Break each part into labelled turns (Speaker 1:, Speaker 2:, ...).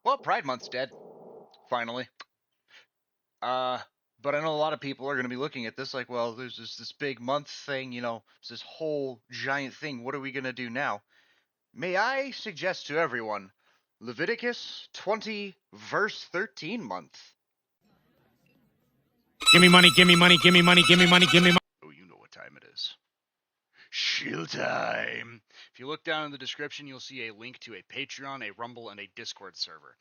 Speaker 1: Well, Pride Month's dead. Finally. But I know a lot of people are going to be looking at this like, well, there's this big month thing, it's this whole giant thing. What are we going to do now? May I suggest to everyone, Leviticus 20, verse 13 month.
Speaker 2: Give me money, give me money, give me money, give me money, give me money.
Speaker 1: Oh, you know what time it is. Shield time. If you look down in the description, you'll see a link to a Patreon, a Rumble, and a Discord server.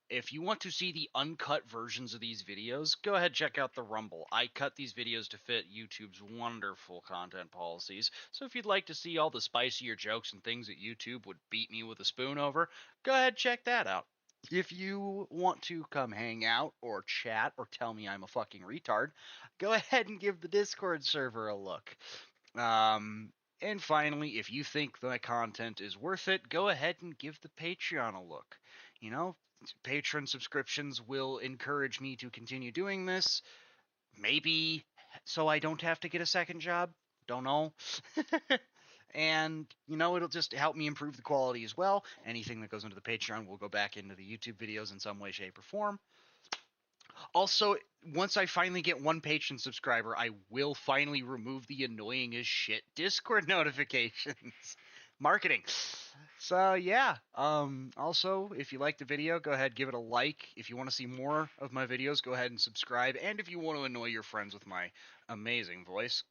Speaker 1: If you want to see the uncut versions of these videos, go ahead and check out the Rumble. I cut these videos to fit YouTube's wonderful content policies, so if you'd like to see all the spicier jokes and things that YouTube would beat me with a spoon over, go ahead and check that out. If you want to come hang out or chat or tell me I'm a fucking retard, go ahead and give the Discord server a look. And finally, if you think the content is worth it, go ahead and give the Patreon a look. Patron subscriptions will encourage me to continue doing this. Maybe so I don't have to get a second job. Don't know. And, it'll just help me improve the quality as well. Anything that goes into the Patreon will go back into the YouTube videos in some way, shape, or form. Also, once I finally get one Patreon subscriber, I will finally remove the annoying as shit Discord notifications. Marketing. So yeah. Also, if you liked the video, go ahead, give it a like. If you want to see more of my videos, go ahead and subscribe. And if you want to annoy your friends with my amazing voice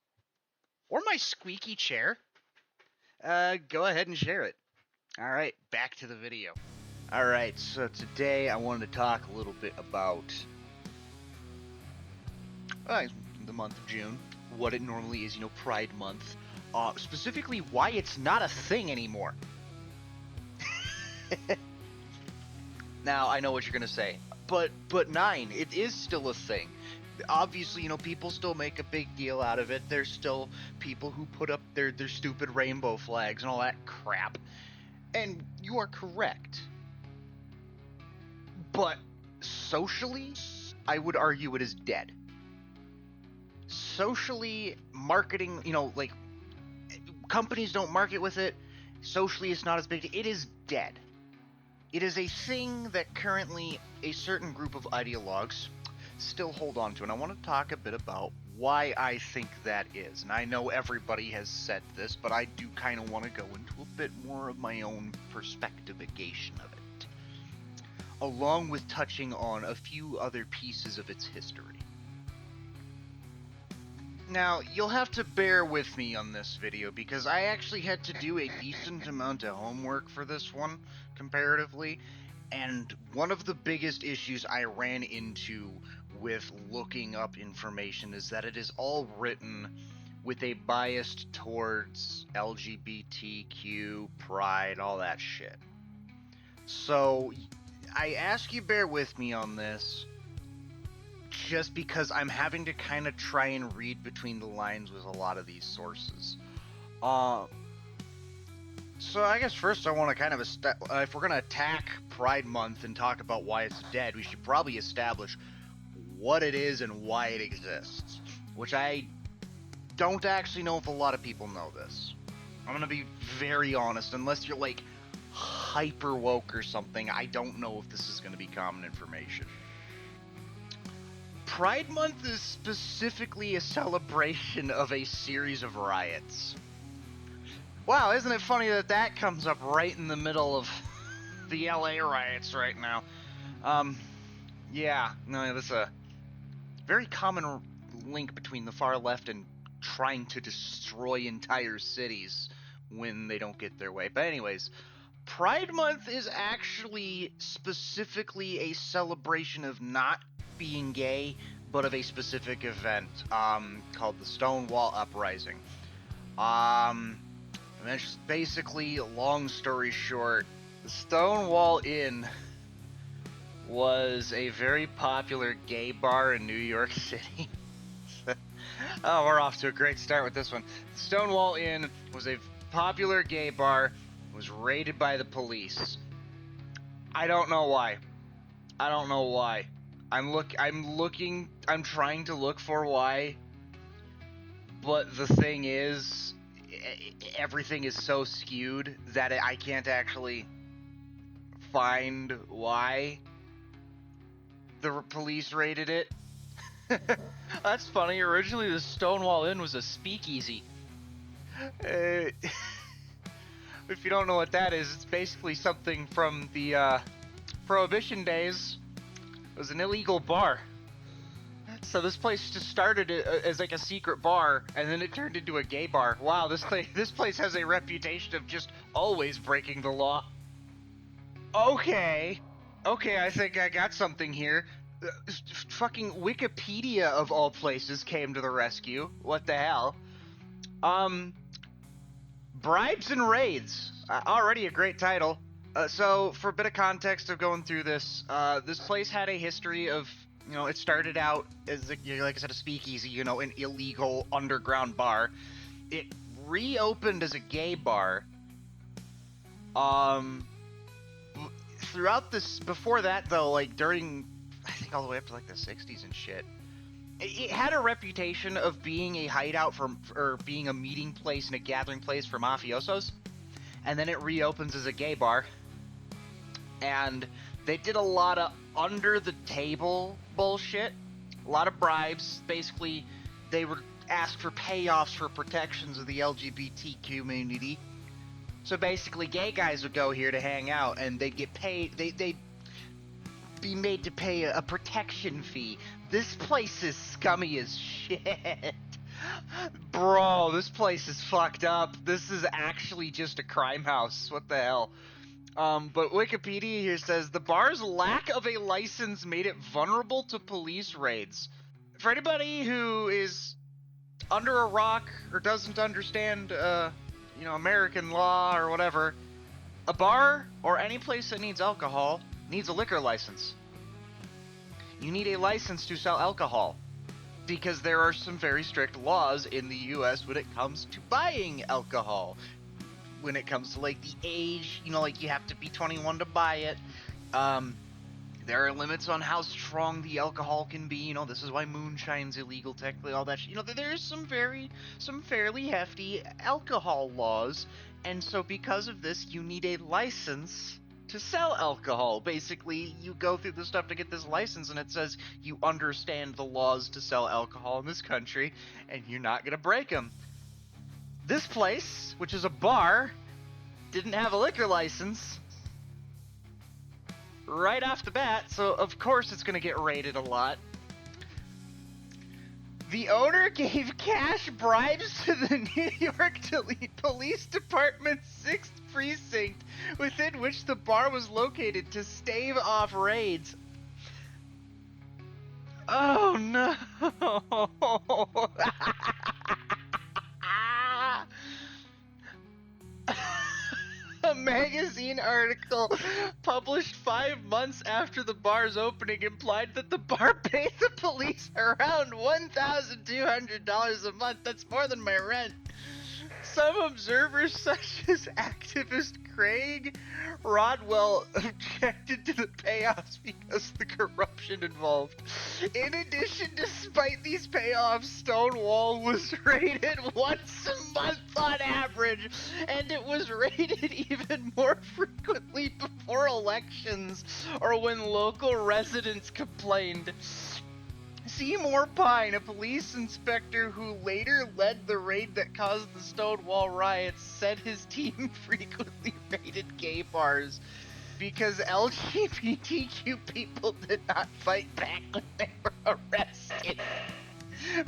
Speaker 1: or my squeaky chair, go ahead and share it. All right, back to the video. All right, so today I wanted to talk a little bit about the month of June, what it normally is, Pride Month. Specifically, why it's not a thing anymore. Now, I know what you're gonna say, but Nine, it is still a thing. Obviously, people still make a big deal out of it. There's still people who put up their stupid rainbow flags and all that crap. And you are correct. But socially, I would argue it is dead. Socially, marketing, companies don't market with it. Socially, it's not as big. It is dead. It is a thing that currently a certain group of ideologues still hold on to, and I want to talk a bit about why I think that is. And I know everybody has said this, but I do kind of want to go into a bit more of my own perspectivigation of it, along with touching on a few other pieces of its history. Now, you'll have to bear with me on this video because I actually had to do a decent amount of homework for this one, comparatively, and one of the biggest issues I ran into with looking up information is that it is all written with a bias towards LGBTQ, pride, all that shit. So, I ask you bear with me on this, just because I'm having to kind of try and read between the lines with a lot of these sources. So I guess first I want to kind of if we're going to attack Pride Month and talk about why it's dead, we should probably establish what it is and why it exists, which I don't actually know if a lot of people know this. I'm going to be very honest, unless you're like hyper woke or something, I don't know if this is going to be common information. Pride Month is specifically a celebration of a series of riots. Wow, isn't it funny that comes up right in the middle of the LA riots right now? Yeah, no, that's a very common link between the far left and trying to destroy entire cities when they don't get their way. But anyways, Pride Month is actually specifically a celebration of not being gay, but of a specific event called the Stonewall Uprising. Basically, long story short, the Stonewall Inn was a very popular gay bar in New York City. Oh, we're off to a great start with this one. The Stonewall Inn was a popular gay bar, was raided by the police. I don't know why. I'm trying to look for why, but the thing is, everything is so skewed that I can't actually
Speaker 3: find why the police raided it.
Speaker 4: That's funny. Originally, the Stonewall Inn was a speakeasy.
Speaker 3: If you don't know what that is, it's basically something from the Prohibition days. It was an illegal bar. So this place just started as like a secret bar, and then it turned into a gay bar. Wow, this place has a reputation of just always breaking the law. Okay, I think I got something here. Fucking Wikipedia of all places came to the rescue. What the hell? Bribes and Raids. Already a great title. So for a bit of context of going through this, this place had a history of, it started out as, like I said, a speakeasy, an illegal underground bar. It reopened as a gay bar. Throughout this, before that though, like during, I think all the way up to like the 60s and shit, it had a reputation of being a hideout or being a meeting place and a gathering place for mafiosos. And then it reopens as a gay bar. And they did a lot of under the table bullshit, a lot of bribes. Basically, they were asked for payoffs for protections of the LGBT community. So basically, gay guys would go here to hang out, and they'd get paid. They'd be made to pay a protection fee. This place is scummy as shit. Bro, this place is fucked up. This is actually just a crime house. What the hell? But Wikipedia here says the bar's lack of a license made it vulnerable to police raids. For anybody who is under a rock or doesn't understand, American law or whatever, a bar or any place that needs alcohol needs a liquor license. You need a license to sell alcohol because there are some very strict laws in the US when it comes to buying alcohol. When it comes to like the age, like you have to be 21 to buy it. There are limits on how strong the alcohol can be. This is why moonshine's illegal technically, all that shit. There's some fairly hefty alcohol laws, and so because of this, you need a license to sell alcohol. Basically, you go through the stuff to get this license, and it says you understand the laws to sell alcohol in this country, and you're not gonna break them. This place, which is a bar, didn't have a liquor license right off the bat, so of course it's gonna get raided a lot. The owner gave cash bribes to the New York Police Department's 6th precinct, within which the bar was located, to stave off raids. Oh no! A magazine article published 5 months after the bar's opening implied that the bar paid the police around $1,200 a month. That's more than my rent. Some observers, such as activist Craig Rodwell, objected to the payoffs because of the corruption involved. In addition, despite these payoffs, Stonewall was raided once a month on average, and it was raided even more frequently before elections or when local residents complained. Seymour Pine, a police inspector who later led the raid that caused the Stonewall riots, said his team frequently raided gay bars because LGBTQ people did not fight back when they were arrested.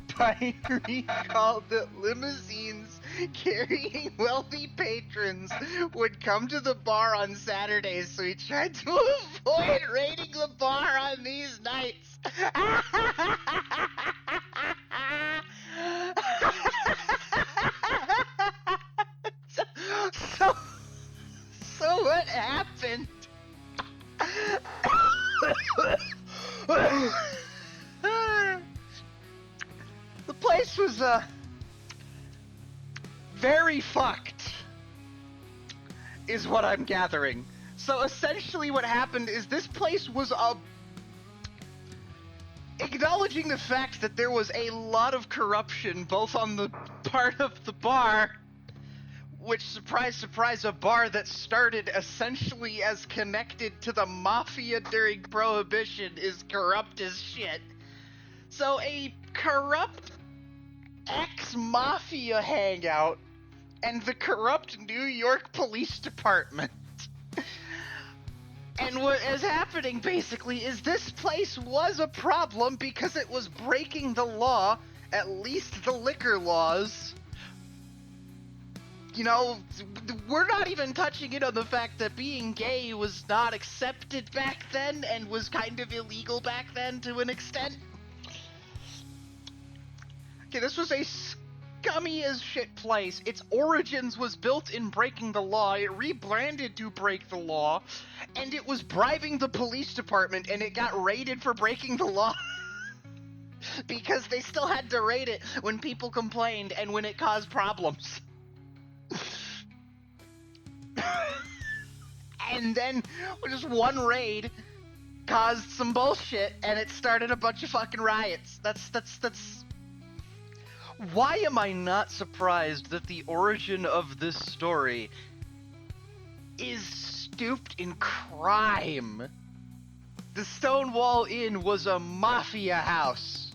Speaker 3: Pine recalled that limousines carrying wealthy patrons would come to the bar on Saturdays, so he tried to avoid raiding the bar on these nights. So what happened? The place was very fucked, is what I'm gathering. So essentially what happened is this place was acknowledging the fact that there was a lot of corruption both on the part of the bar which, surprise, surprise, a bar that started essentially as connected to the mafia during Prohibition is corrupt as shit. So a corrupt ex-mafia hangout and the corrupt New York Police Department. And what is happening, basically, is this place was a problem because it was breaking the law, at least the liquor laws. You know, we're not even touching it on the fact that being gay was not accepted back then and was kind of illegal back then to an extent. Okay, this was a scummy as shit place. Its origins was built in breaking the law. It rebranded to break the law, and it was bribing the police department, and it got raided for breaking the law. Because they still had to raid it when people complained and when it caused problems. And then just one raid caused some bullshit and it started a bunch of fucking riots. That's why am I not surprised that the origin of this story is steeped in crime? The Stonewall Inn was a mafia house.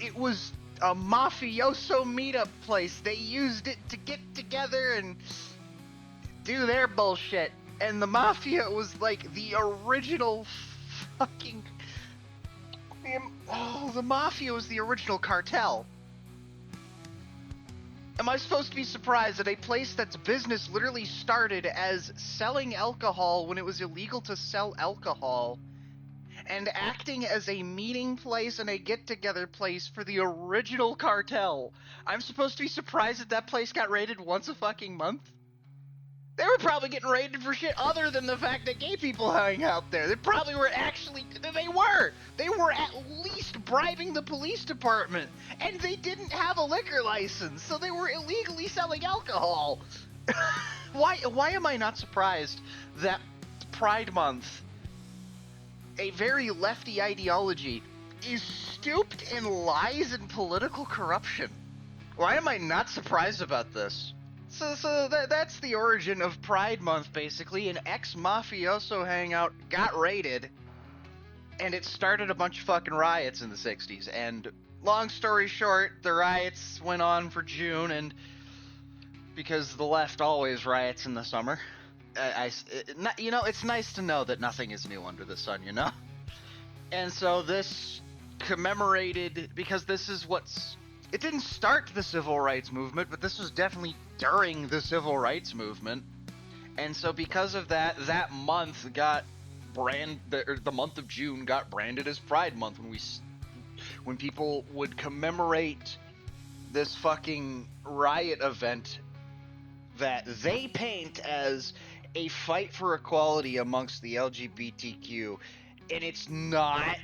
Speaker 3: It was a mafioso meetup place. They used it to get together and do their bullshit. And the mafia was like the original fucking... the mafia was the original cartel. Am I supposed to be surprised that a place that's business literally started as selling alcohol when it was illegal to sell alcohol, and acting as a meeting place and a get-together place for the original cartel? I'm supposed to be surprised that that place got raided once a fucking month? They were probably getting raided for shit other than the fact that gay people hang out there. They probably were actually... They were at least bribing the police department. And they didn't have a liquor license, so they were illegally selling alcohol. Why am I not surprised that Pride Month, a very lefty ideology, is stooped in lies and political corruption? Why am I not surprised about this? So that's the origin of Pride Month, basically. An ex-mafioso hangout got raided, and it started a bunch of fucking riots in the 60s. And long story short, the riots went on for June, and because the left always riots in the summer, it's nice to know that nothing is new under the sun, you know? And so this commemorated, because this is what's... It didn't start the civil rights movement, but this was definitely during the civil rights movement. And so because of that, that month got the month of June got branded as Pride Month when people would commemorate this fucking riot event that they paint as a fight for equality amongst the LGBTQ. And it's not.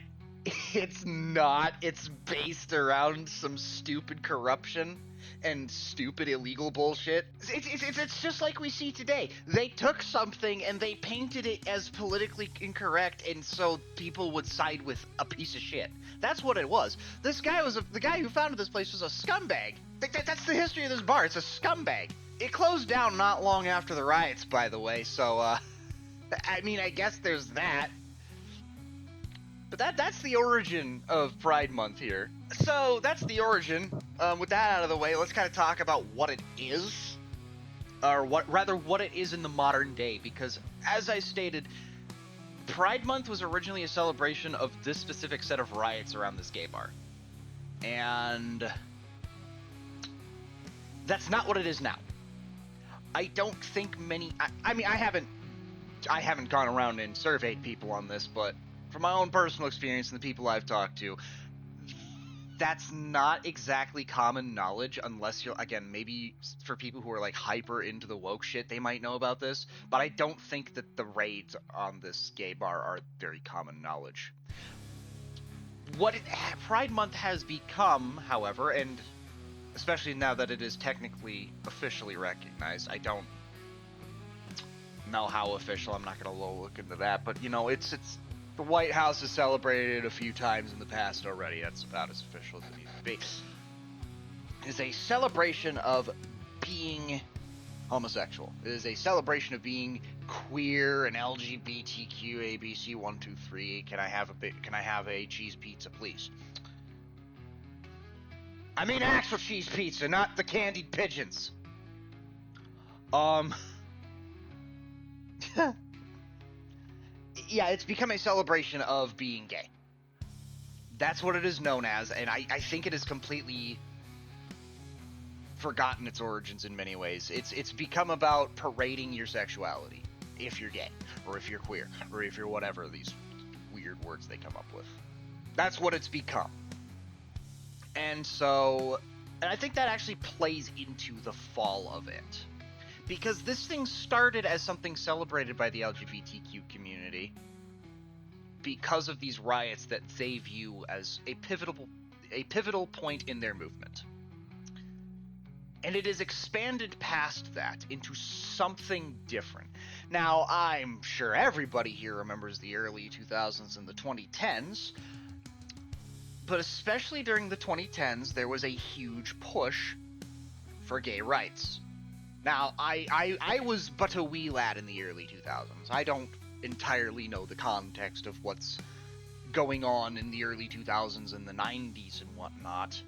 Speaker 3: It's not. It's based around some stupid corruption and stupid illegal bullshit. It's just like we see today. They took something and they painted it as politically incorrect, and so people would side with a piece of shit. That's what it was. This guy the guy who founded this place was a scumbag. That's the history of this bar. It's a scumbag. It closed down not long after the riots, by the way, so, I mean, I guess there's that. But that's the origin of Pride Month here. So that's the origin. With that out of the way, let's kind of talk about what it is. Or what it is in the modern day. Because, as I stated, Pride Month was originally a celebration of this specific set of riots around this gay bar. And that's not what it is now. I don't think many... I mean, I haven't gone around and surveyed people on this, but from my own personal experience and the people I've talked to, that's not exactly common knowledge unless you're, again, maybe for people who are like hyper into the woke shit, they might know about this, but I don't think that the raids on this gay bar are very common knowledge. What Pride Month has become, however, and especially now that it is technically officially recognized, I don't know how official, I'm not going to look into that, but, you know, it's the White House has celebrated it a few times in the past already. That's about as official as it needs to be. is a celebration of being homosexual. It is a celebration of being queer and LGBTQ ABC 123. Can I have a cheese pizza, please? I mean actual cheese pizza, not the candied pigeons. Yeah, it's become a celebration of being gay. That's what it is known as, and I think it has completely forgotten its origins in many ways. It's become about parading your sexuality, if you're gay, or if you're queer, or if you're whatever these weird words they come up with. That's what it's become. And I think that actually plays into the fall of it. Because this thing started as something celebrated by the LGBTQ community because of these riots that they view as a pivotal point in their movement. And it has expanded past that into something different. Now, I'm sure everybody here remembers the early 2000s and the 2010s, but especially during the 2010s, there was a huge push for gay rights. Now, I was but a wee lad in the early 2000s. I don't entirely know the context of what's going on in the early 2000s and the 90s and whatnot,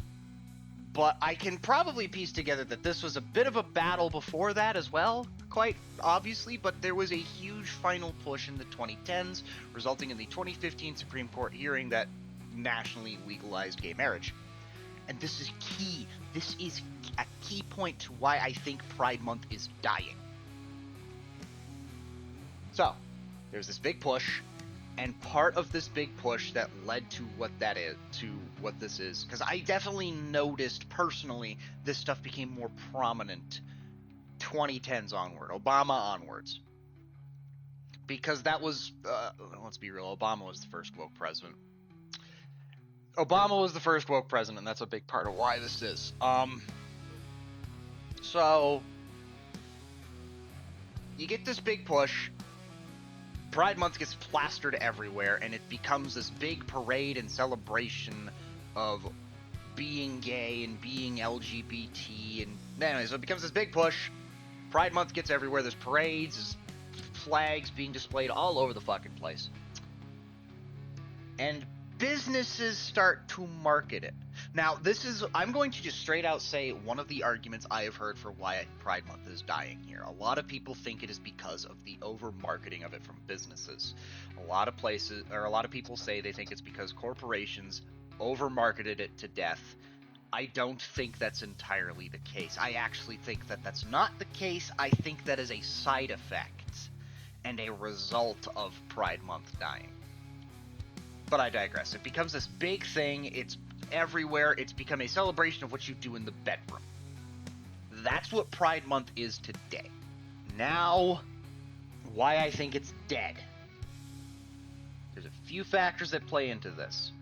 Speaker 3: but I can probably piece together that this was a bit of a battle before that as well, quite obviously, but there was a huge final push in the 2010s, resulting in the 2015 Supreme Court hearing that nationally legalized gay marriage. And this is key. This is a key point to why I think Pride Month is dying. So, there's this big push, and part of this big push that led to what this is, because I definitely noticed personally this stuff became more prominent 2010s onward, Obama onwards. Because that was, let's be real, Obama was the first woke president. And that's a big part of why this is. So, you get this big push, Pride Month gets plastered everywhere, and it becomes this big parade and celebration of being gay and being LGBT, and anyway, so it becomes this big push. Pride Month gets everywhere, there's parades, there's flags being displayed all over the fucking place. And businesses start to market it. Now, I'm going to just straight out say one of the arguments I have heard for why Pride Month is dying here. A lot of people think it is because of the over-marketing of it from businesses. A lot of people say they think it's because corporations over-marketed it to death. I don't think that's entirely the case. I actually think that that's not the case. I think that is a side effect and a result of Pride Month dying. But I digress. It becomes this big thing. It's everywhere. It's become a celebration of what you do in the bedroom. That's what Pride Month is today. Now, why I think it's dead. There's a few factors that play into this.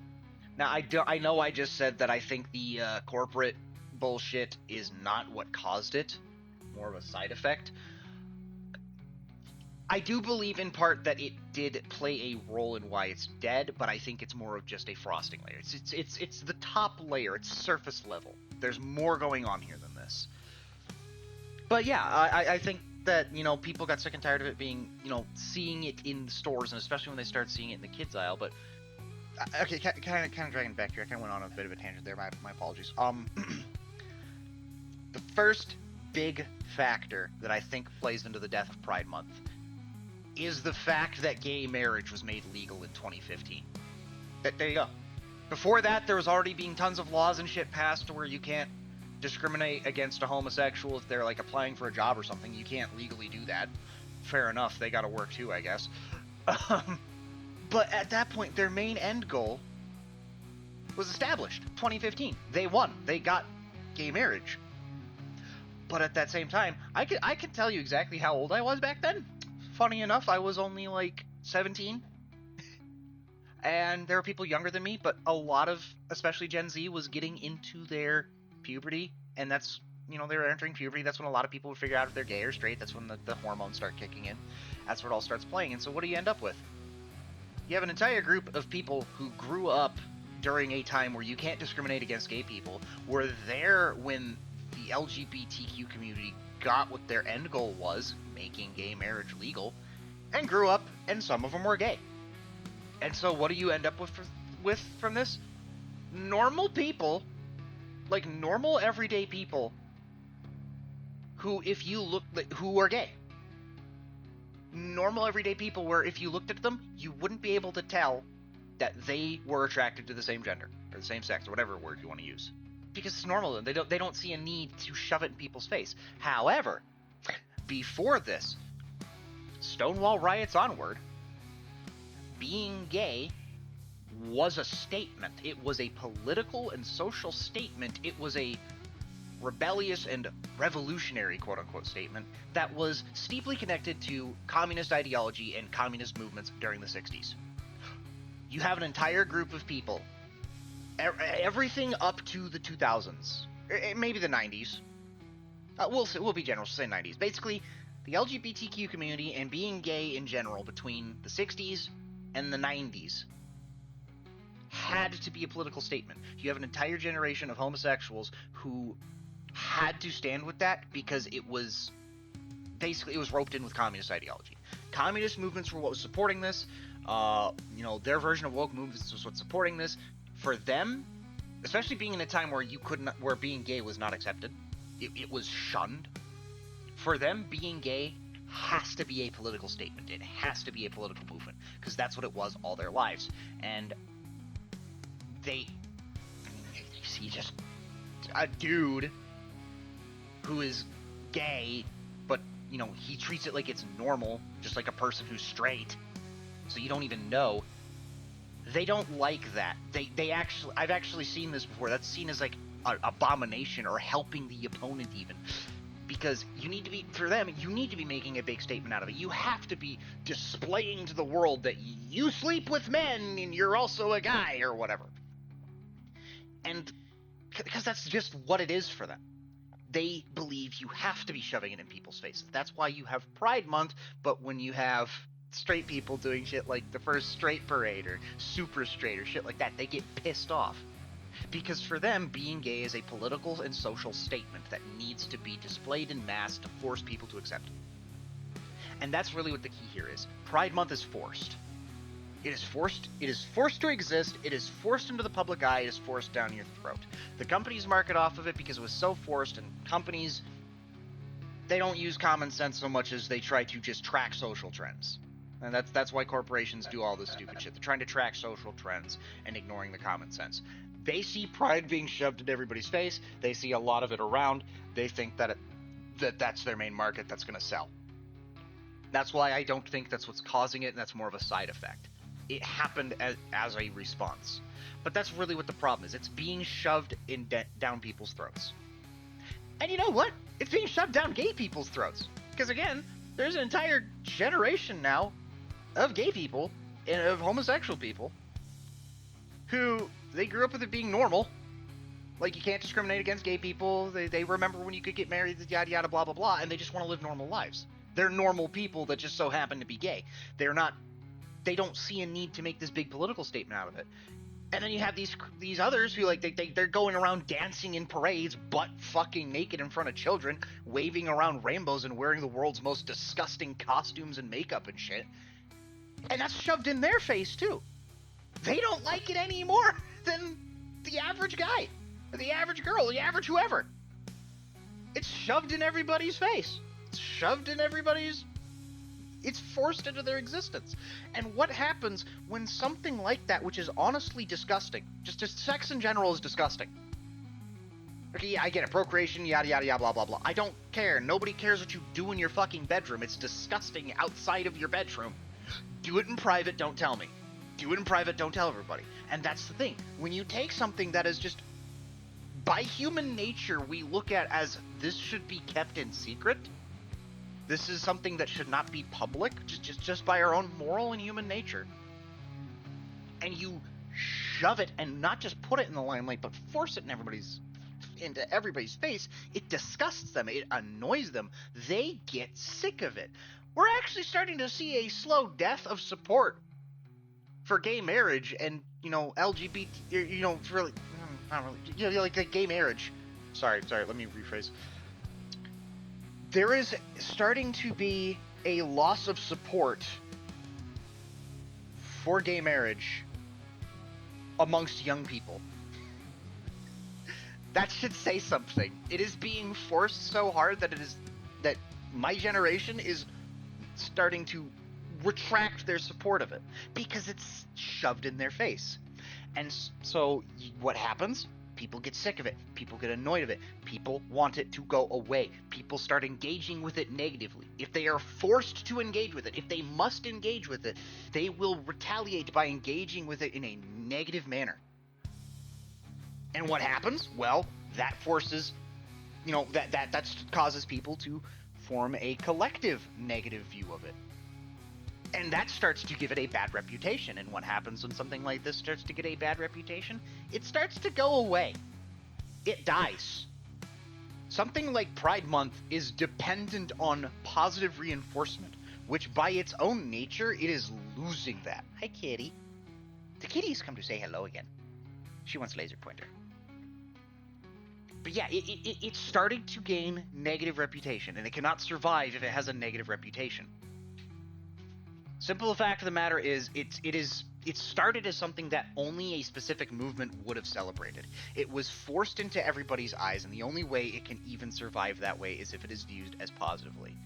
Speaker 3: Now, I know I just said that I think the corporate bullshit is not what caused it. More of a side effect. I do believe in part that it did play a role in why it's dead, but I think it's more of just a frosting layer. It's the top layer. It's surface level. There's more going on here than this. But yeah, I think that, people got sick and tired of it being, seeing it in the stores, and especially when they started seeing it in the kids aisle. But okay, kind of dragging back here. I kind of went on a bit of a tangent there. My apologies. The first big factor that I think plays into the death of Pride Month is the fact that gay marriage was made legal in 2015. There you go. Before that, there was already being tons of laws and shit passed to where you can't discriminate against a homosexual if they're, applying for a job or something. You can't legally do that. Fair enough. They gotta work too, I guess. But at that point, their main end goal was established. 2015. They won. They got gay marriage. But at that same time, I could tell you exactly how old I was back then. Funny enough, I was only 17. And there were people younger than me, but a lot of, especially Gen Z, was getting into their puberty. And that's, they were entering puberty. That's when a lot of people would figure out if they're gay or straight. That's when the hormones start kicking in. That's where it all starts playing. And so what do you end up with? You have an entire group of people who grew up during a time where you can't discriminate against gay people, were there when the LGBTQ community got what their end goal was, making gay marriage legal, and grew up, and some of them were gay. And so what do you end up with from this? Normal people, like normal everyday people, who if you look, who are gay. Normal everyday people where if you looked at them, you wouldn't be able to tell that they were attracted to the same gender, or the same sex, or whatever word you want to use. Because it's normal, and they don't see a need to shove it in people's face. However, before this, Stonewall riots onward, being gay was a statement. It was a political and social statement. It was a rebellious and revolutionary quote-unquote statement that was steeply connected to communist ideology and communist movements during the 60s. You have an entire group of people, everything up to the 2000s, maybe the 90s. We'll be general, say 90s. Basically, the LGBTQ community and being gay in general between the 60s and the 90s had to be a political statement. You have an entire generation of homosexuals who had to stand with that because it was basically, it was roped in with communist ideology. Communist movements were what was supporting this. Their version of woke movements was what's supporting this. For them, especially being in a time where where being gay was not accepted, it was shunned. For them, being gay has to be a political statement. It has to be a political movement because that's what it was all their lives. And you see just a dude who is gay, but he treats it like it's normal, just like a person who's straight, so you don't even know. They don't like that. I've actually seen this before. That's seen as like an abomination or helping the opponent even, because you need to be making a big statement out of it. You have to be displaying to the world that you sleep with men and you're also a guy or whatever. And because that's just what it is for them. They believe you have to be shoving it in people's faces. That's why you have Pride Month, but when you have straight people doing shit like the first straight parade or super straight or shit like that, they get pissed off. Because for them, being gay is a political and social statement that needs to be displayed in mass to force people to accept it. And that's really what the key here is. Pride Month is forced. It is forced to exist. It is forced into the public eye. It is forced down your throat. The companies market off of it because it was so forced, and companies, they don't use common sense so much as they try to just track social trends. And that's why corporations do all this stupid shit. They're trying to track social trends and ignoring the common sense. They see pride being shoved in everybody's face. They see a lot of it around. They think that's their main market that's going to sell. That's why I don't think that's what's causing it, and that's more of a side effect. It happened as a response. But that's really what the problem is. It's being shoved down people's throats. And you know what? It's being shoved down gay people's throats. Because again, there's an entire generation now of gay people and of homosexual people who they grew up with it being normal. Like, you can't discriminate against gay people. They remember when you could get married, yada yada, blah blah blah, and they just want to live normal lives. They're normal people that just so happen to be gay. They don't see a need to make this big political statement out of it. And then you have these others who, like, they're going around dancing in parades, butt fucking naked in front of children, waving around rainbows and wearing the world's most disgusting costumes and makeup and shit. And that's shoved in their face too. They don't like it any more than the average guy, the average girl, the average whoever. It's shoved in everybody's face. It's forced into their existence. And what happens when something like that, which is honestly disgusting, just sex in general is disgusting. Okay, yeah, I get it, procreation, yada yada yada, blah blah blah. I don't care. Nobody cares what you do in your fucking bedroom. It's disgusting outside of your bedroom. Do it in private, don't tell me. Do it in private, don't tell everybody. And that's the thing. When you take something that is just, by human nature, we look at as this should be kept in secret. This is something that should not be public, just by our own moral and human nature. And you shove it, and not just put it in the limelight, but force it into everybody's face. It disgusts them. It annoys them. They get sick of it. We're actually starting to see a slow death of support for gay marriage and, LGBT, for like, not really, like gay marriage. Sorry, let me rephrase. There is starting to be a loss of support for gay marriage amongst young people. That should say something. It is being forced so hard that my generation is starting to retract their support of it because it's shoved in their face. And so what happens? People get sick of it. People get annoyed of it. People want it to go away. People start engaging with it negatively. If they are forced to engage with it, if they must engage with it, they will retaliate by engaging with it in a negative manner. And what happens? Well, that forces, that causes people to form a collective negative view of it. And that starts to give it a bad reputation. And what happens when something like this starts to get a bad reputation? It starts to go away. It dies. Something like Pride Month is dependent on positive reinforcement, which by its own nature, it is losing that. Hi, kitty. The kitty's come to say hello again. She wants laser pointer. But yeah, it's starting to gain negative reputation, and it cannot survive if it has a negative reputation. Simple fact of the matter is, it started as something that only a specific movement would have celebrated. It was forced into everybody's eyes, and the only way it can even survive that way is if it is viewed as positively.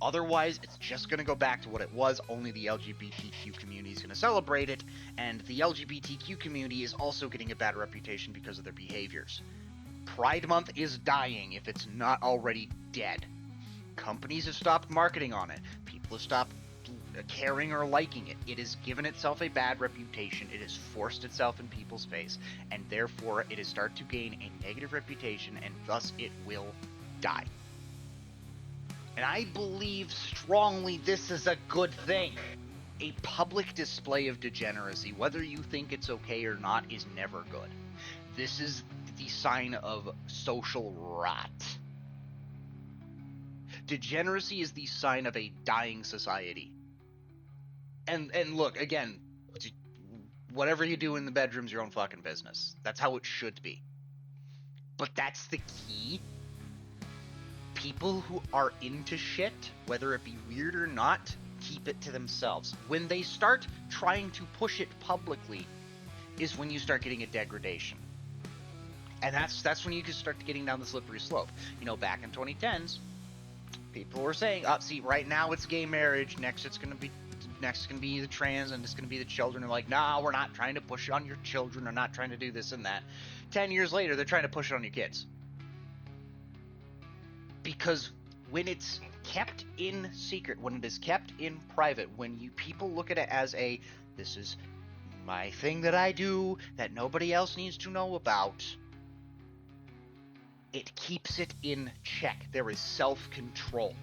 Speaker 3: Otherwise, it's just going to go back to what it was, only the LGBTQ community is going to celebrate it, and the LGBTQ community is also getting a bad reputation because of their behaviors. Pride Month is dying if it's not already dead. Companies have stopped marketing on it. People have stopped caring or liking it. It has given itself a bad reputation. It has forced itself in people's face, and therefore it has started to gain a negative reputation, and thus it will die. And I believe strongly this is a good thing. A public display of degeneracy, whether you think it's okay or not, is never good. This is the sign of social rot. Degeneracy is the sign of a dying society. And look, again, whatever you do in the bedroom's your own fucking business. That's how it should be. But that's the key. People who are into shit, whether it be weird or not, keep it to themselves. When they start trying to push it publicly is when you start getting a degradation. And that's when you can start getting down the slippery slope. Back in 2010s, people were saying, see, right now it's gay marriage, next it's going to be the trans, and it's going to be the children. They're like, nah, we're not trying to push it on your children. We're not trying to do this and that. 10 years later, they're trying to push it on your kids. Because when it's kept in secret, when it is kept in private, when people look at it as this is my thing that I do that nobody else needs to know about, it keeps it in check. There is self-control.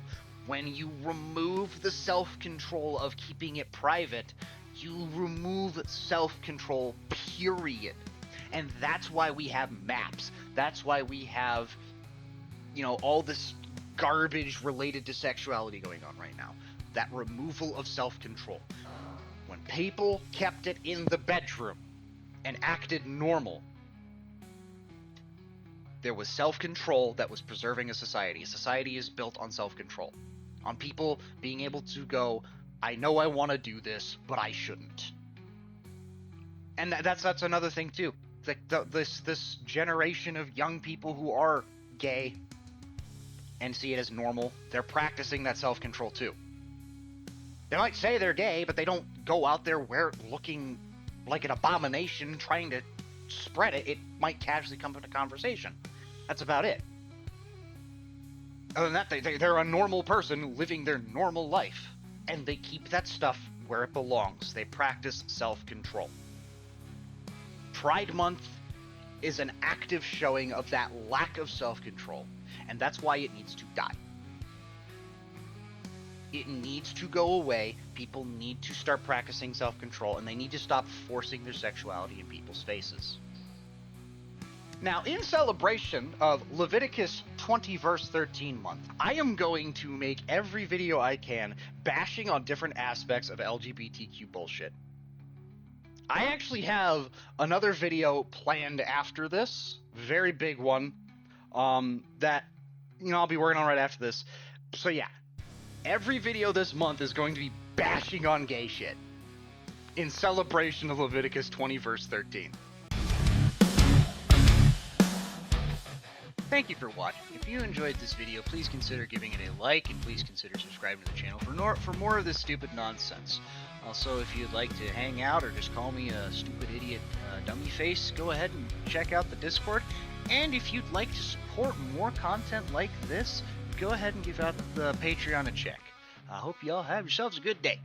Speaker 3: When you remove the self-control of keeping it private, you remove self-control, period. And that's why we have maps. That's why we have, all this garbage related to sexuality going on right now. That removal of self-control. When people kept it in the bedroom and acted normal, there was self-control that was preserving a society. A society is built on self-control. On people being able to go, I know I want to do this, but I shouldn't. And that's another thing too. This generation of young people who are gay and see it as normal, they're practicing that self-control too. They might say they're gay, but they don't go out there looking like an abomination trying to spread it. It might casually come into conversation. That's about it. Other than that, they're a normal person living their normal life. And they keep that stuff where it belongs. They practice self-control. Pride Month is an active showing of that lack of self-control. And that's why it needs to die. It needs to go away. People need to start practicing self-control, and they need to stop forcing their sexuality in people's faces. Now, in celebration of Leviticus 20 verse 13 month, I am going to make every video I can bashing on different aspects of LGBTQ bullshit. I actually have another video planned after this, very big one, that, I'll be working on right after this. So yeah, every video this month is going to be bashing on gay shit in celebration of Leviticus 20 verse 13. Thank you for watching. If you enjoyed this video, please consider giving it a like, and please consider subscribing to the channel for more of this stupid nonsense. Also, if you'd like to hang out or just call me a stupid idiot dummy face, go ahead and check out the Discord. And if you'd like to support more content like this, go ahead and give out the Patreon a check. I hope y'all have yourselves a good day.